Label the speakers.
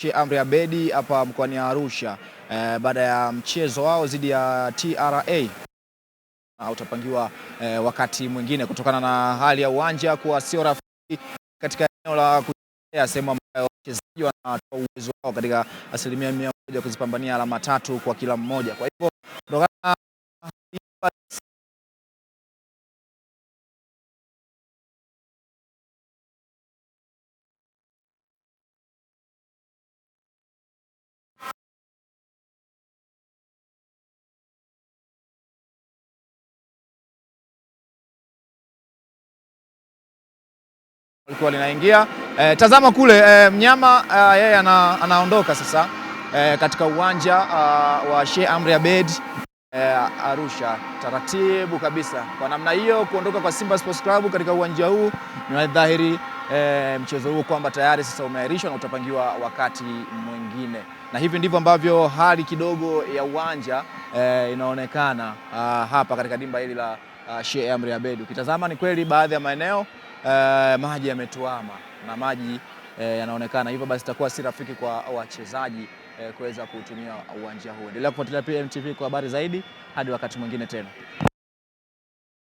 Speaker 1: Sheikh Amri Abeid hapa mkoani Arusha baada ya mchezo wao dhidi ya TRA utapangiwa wakati mwingine kutokana na hali ya uwanja kuwa sio rafiki katika eneo la kuchezea, sehemu ambayo wachezaji wanatoa uwezo wao katika 100% kuzipambania alama 3 kwa kila mmoja. Kwa hivyo kutokana alikuwa linaingia tazama kule mnyama yeye anaondoka sasa katika uwanja wa Sheikh Amri Abeid Arusha, taratibu kabisa. Kwa namna hiyo kuondoka kwa Simba Sports Club katika uwanja huu ni dhahiri mchezo huu kwamba tayari sasa umeahirishwa na utapangiwa wakati mwingine, na hivi ndivyo ambavyo hali kidogo ya uwanja inaonekana hapa katika dimba hili la Sheikh Amri Abeid. Ukitazama ni kweli baadhi ya maeneo maji yametuama na maji yanaonekana, hivyo basi itakuwa si rafiki kwa wachezaji kuweza kutumia uwanja huu. Endelea kufuatilia PMTV kwa habari zaidi, hadi wakati mwingine tena.